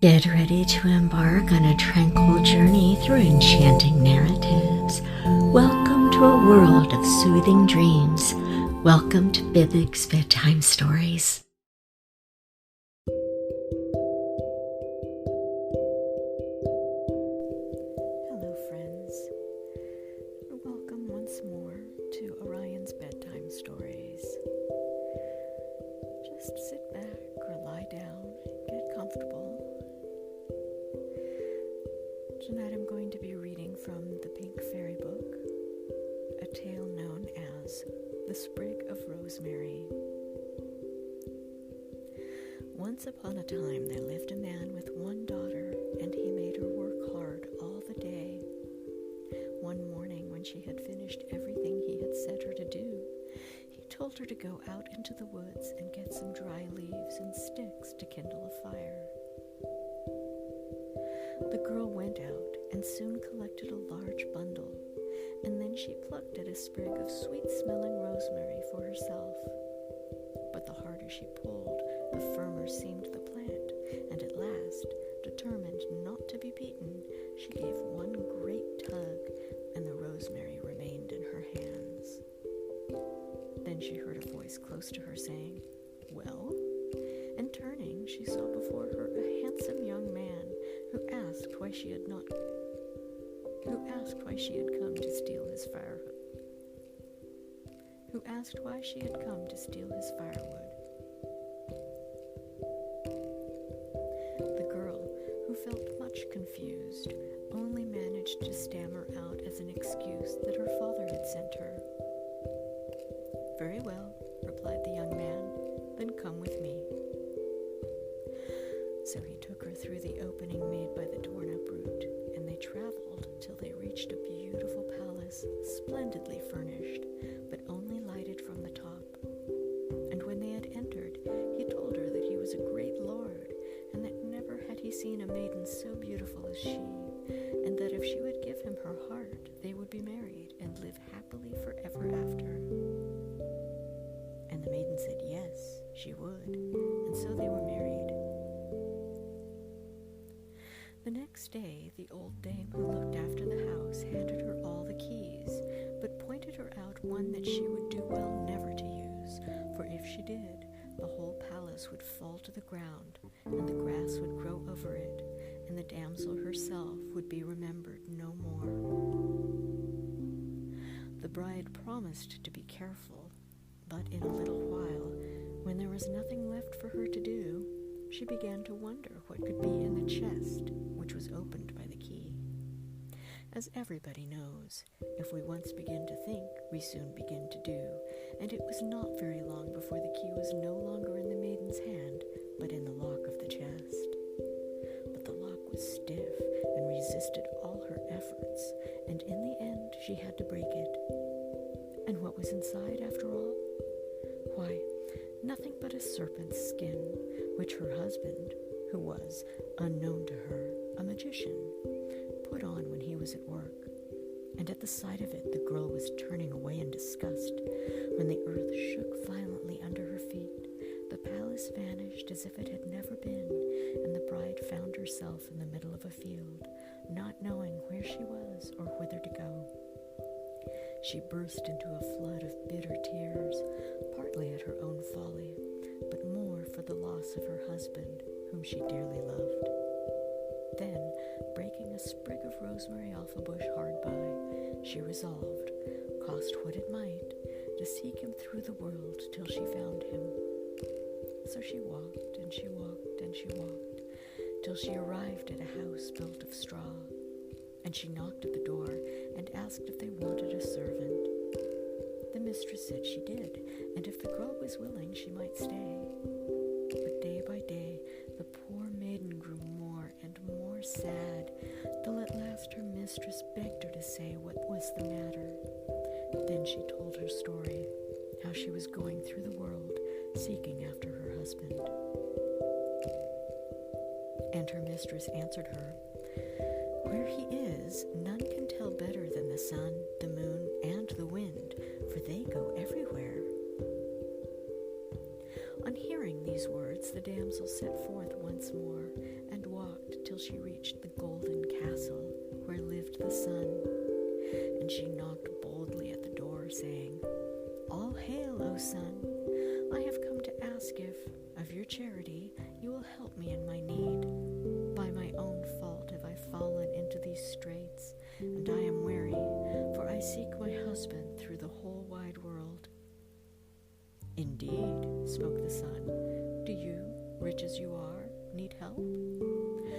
Get ready to embark on a tranquil journey through enchanting narratives. Welcome to a world of soothing dreams. Welcome to Bibig's Bedtime Stories. Hello friends, welcome once more to Orion's Bedtime Stories. Just sit back or lie down, get comfortable. Tonight I'm going to be reading from the Pink Fairy book, a tale known as The Sprig of Rosemary. Once upon a time there lived a man with one daughter, and he made her work hard all the day. One morning, when she had finished everything he had set her to do, he told her to go out into the woods and get some dry leaves and sticks to kindle a fire. The girl went out and soon collected a large bundle, and then she plucked at a sprig of sweet-smelling rosemary for herself. But the harder she pulled, the firmer seemed the plant, and at last, determined not to be beaten, she gave one great tug, and the rosemary remained in her hands. Then she heard a voice close to her saying, "Well?" And turning, she saw before her a handsome young man who asked why she had come to steal his firewood. The girl, who felt much confused, only managed to stammer out as an excuse that her father had sent her. "Very well," replied the young man, "then come with me." So he took her through the opening made by the torn-up root, and they traveled till they reached a beautiful palace, splendidly furnished, but only lighted from the top. And when they had entered, he told her that he was a great lord, and that never had he seen a maiden so beautiful as she, and that if she would give him her heart, they would be married and live happily forever after. And the maiden said yes, she would, and so they were married. The next day, the old dame who looked after the house handed her all the keys, but pointed her out one that she would do well never to use, for if she did, the whole palace would fall to the ground, and the grass would grow over it, and the damsel herself would be remembered no more. The bride promised to be careful, but in a little while, when there was nothing left for her to do, she began to wonder what could be in the chest, which was opened by the key. As everybody knows, if we once begin to think, we soon begin to do, and it was not very long before the key was no longer in the maiden's hand, but in the lock of the chest. But the lock was stiff and resisted all her efforts, and in the end she had to break it. And what was inside, after all? Why, nothing but a serpent's skin, which her husband, who was, unknown to her, a magician, put on when he was at work. And at the sight of it, the girl was turning away in disgust, when the earth shook violently under her feet. The palace vanished as if it had never been, and the bride found herself in the middle of a field, not knowing where she was or whither to go. She burst into a flood of bitter tears, partly at her own folly, but more for the loss of her husband, whom she dearly loved. Then, breaking a sprig of rosemary off a bush hard by, she resolved, cost what it might, to seek him through the world till she found him. So she walked, and she walked, and she walked, till she arrived at a house built of straw. And she knocked at the door and asked if they wanted a servant. The mistress said she did, and if the girl was willing, she might stay. But day by day, the poor maiden grew more and more sad, till at last her mistress begged her to say what was the matter. Then she told her story, how she was going through the world, seeking after her husband. And her mistress answered her, "Where he is, none can tell better than the sun, the moon, and the wind, for they go everywhere." On hearing these words, the damsel set forth once more, and walked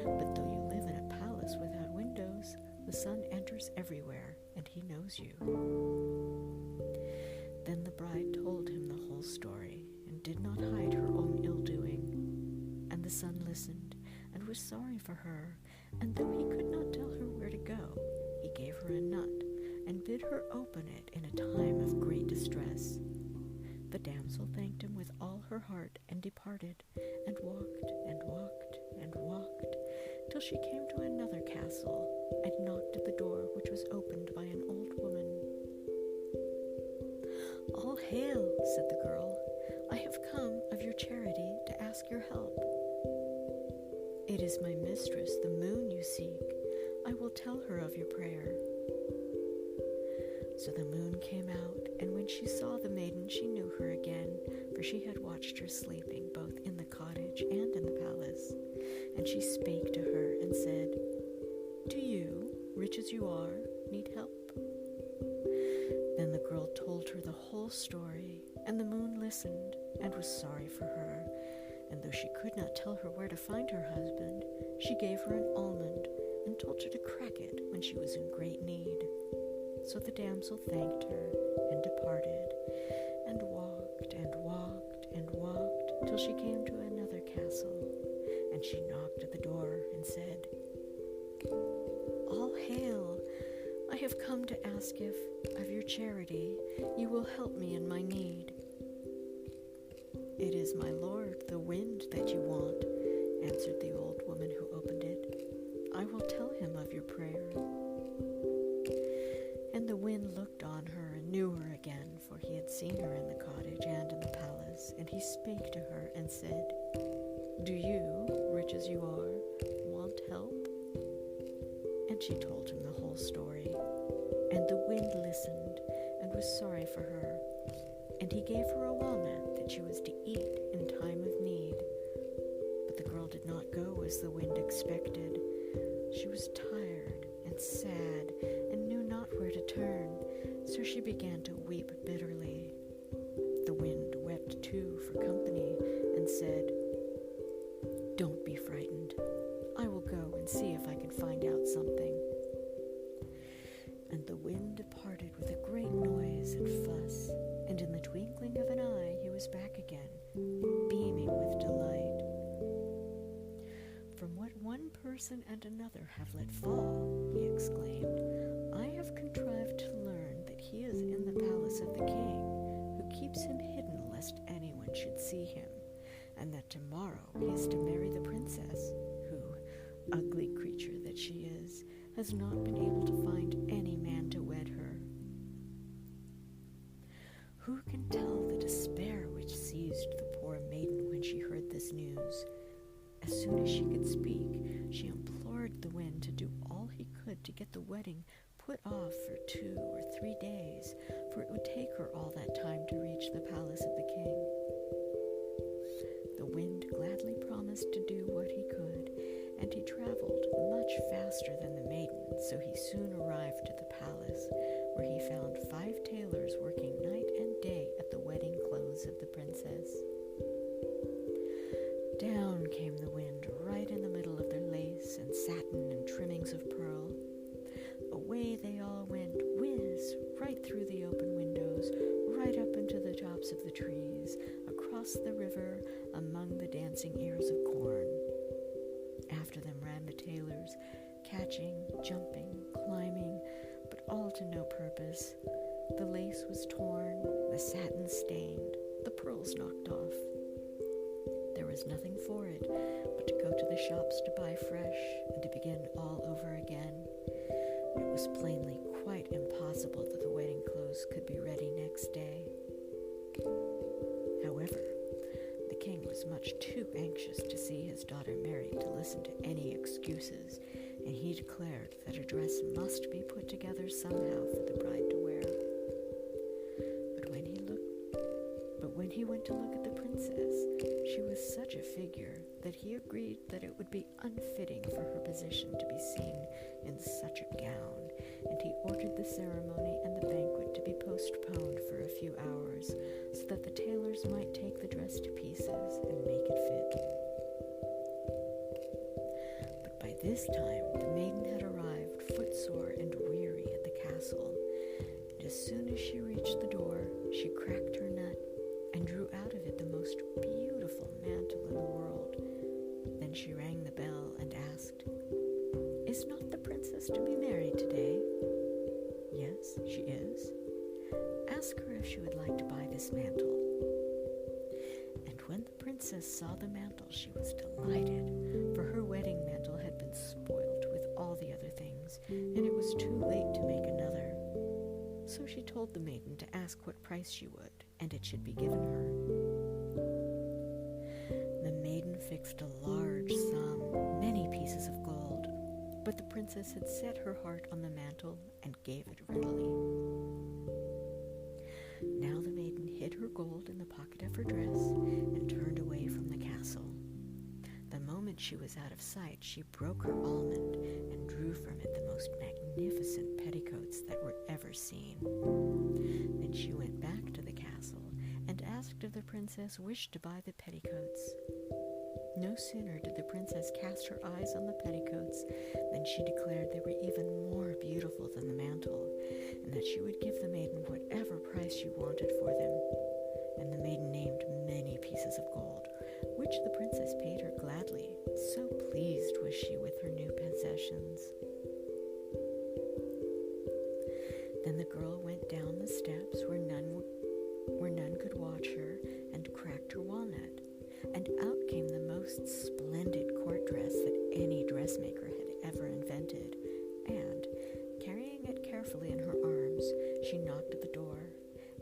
But though you live in a palace without windows, the sun enters everywhere, and he knows you." Then the bride told him the whole story, and did not hide her own ill-doing. And the sun listened, and was sorry for her, and though he could not tell her where to go, he gave her a nut, and bid her open it in a time of great distress. The damsel thanked him with all her heart, and departed, and walked, and walked, and walked, till she came to another castle, and knocked at the door, which was opened by an old woman. "All hail," said the girl. "I have come of your charity to ask your help." "It is my mistress, the moon, you seek. I will tell her of your prayer." So the moon came out, and when she saw the maiden, she knew her again, for she had watched her sleeping both in the cottage and in the palace. And she spake to her and said, "Do you, rich as you are, need help?" Then the girl told her the whole story, and the moon listened and was sorry for her. And though she could not tell her where to find her husband, she gave her an almond and told her to crack it when she was in great need. So the damsel thanked her and departed, and walked and walked and walked till she came to another castle, and she knocked at the door and said, "All hail! I have come to ask if, of your charity, you will help me in my need." "It is my lord, the wind, that you want," answered the old woman who opened it. "I will tell him of your prayer." And the wind looked on her and knew her again, for he had seen her in the cottage and in the palace, and he spake to her and said, "Do you, rich as you are, want help?" And she told him the whole story. And the wind listened and was sorry for her, and he gave her a walnut that she was to eat in time of need. But the girl did not go as the wind expected. She was tired and sad and knew not where to turn, so she began to weep bitterly. The wind wept too for company and said, "Don't be frightened. I will go and see if I can find out something." And the wind departed with a great noise and fuss, and in the twinkling of an eye he was back again, beaming with delight. "From what one person and another have let fall," he exclaimed, "I have contrived to learn that he is in the palace of the king, who keeps him hidden lest anyone should see him, and that tomorrow he is to marry the princess, who, ugly creature that she is, has not been able to find any man to wed her." Who can tell the despair which seized the poor maiden when she heard this news? As soon as she could speak, she implored the wind to do all he could to get the wedding put off for 2 or 3 days, for it would take her all that time to reach the palace of the king. The wind gladly promised to do what he could, and he traveled much faster than the maiden, so he soon arrived at the palace, where he found 5 tailors working night and day at the wedding clothes of the princess. Down came the wind right in the middle of their lace and satin and trimmings of pearl. Away they all went, whiz, right through the open windows, right up into the tops of the trees, across the river, among the dancing ears of corn. After them ran the tailors, catching, jumping, climbing, but all to no purpose. The lace was torn, the satin stained, the pearls knocked off. There was nothing for it but to go to the shops to buy fresh and to begin all over again. It was plainly quite impossible that the wedding clothes could be ready next day. However, the king was much too anxious to see his daughter married to listen to any excuses, and he declared that a dress must be put together somehow for the bride to wear. But when he went to look at the princess, she was such a figure that he agreed that it would be unfitting for her position to be seen in such a gown, and he ordered the ceremony and the banquet to be postponed for a few hours, so that the tailors might take the dress to pieces and make it fit. This time the maiden had arrived footsore and weary at the castle, and as soon as she reached the door, she cracked her nut and drew out of it the most beautiful mantle in the world. Then she rang the bell and asked, "Is not the princess to be married today?" "Yes, she is." "Ask her if she would like to buy this mantle." And when the princess saw the mantle, she was delighted, for her wedding mantle had been spoilt with all the other things, and it was too late to make another. So she told the maiden to ask what price she would, and it should be given her. The maiden fixed a large sum, many pieces of gold, but the princess had set her heart on the mantle and gave it readily. Now the maiden hid her gold in the pocket of her dress and turned away from the castle. The moment she was out of sight, she broke her almond and drew from it the most magnificent petticoats that were ever seen. Then she went back to the castle and asked if the princess wished to buy the petticoats. No sooner did the princess cast her eyes on the petticoats than she declared they were even more beautiful than the mantle, and that she would give the maiden whatever price she wanted for them. And the maiden named many pieces of gold, which the princess paid her gladly, so pleased was she with her new possessions. Then the girl went down the steps where none could watch her and cracked her walnut, and out came the most splendid court dress that any dressmaker had ever invented, and, carrying it carefully in her arms, she knocked at the door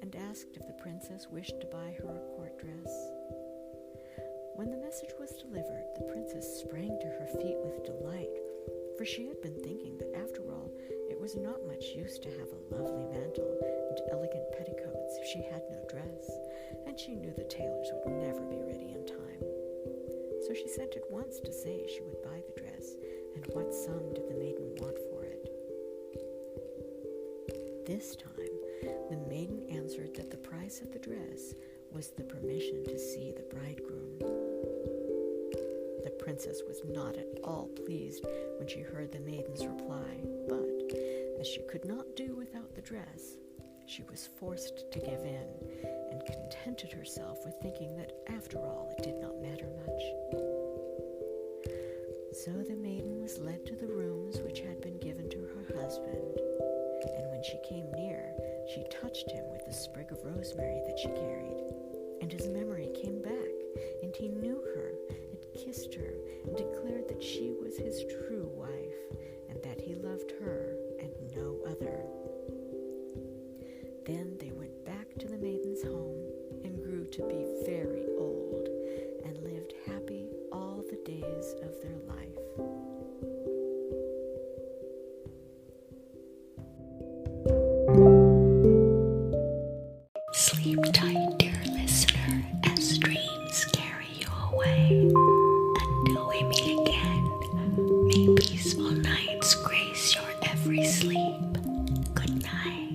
and asked if the princess wished to buy her a court dress. When the message was delivered, the princess sprang to her feet with delight, for she had been thinking that after all, it was not much use to have a lovely mantle and elegant petticoats if she had no dress, and she knew the tailors would never be ready in time. So she sent at once to say she would buy the dress, and what sum did the maiden want for it. This time, the maiden answered that the price of the dress was the permission to see the bridegroom. The princess was not at all pleased when she heard the maiden's reply, but as she could not do without the dress, she was forced to give in, and contented herself with thinking that after all it did not matter much. So the maiden was led to the rooms which had been given to her husband, and when she came near, she touched him with the sprig of rosemary that she carried, and his memory came back, and he knew her, and kissed her, and declared that she was his true wife, and that he loved her and no other. Then they went back to the maiden's home and grew to be very old, and lived happy all the days of their life. Sleep tight, dear listener, as dreams carry you away. Until we meet again, may peaceful nights grace your every sleep. Good night.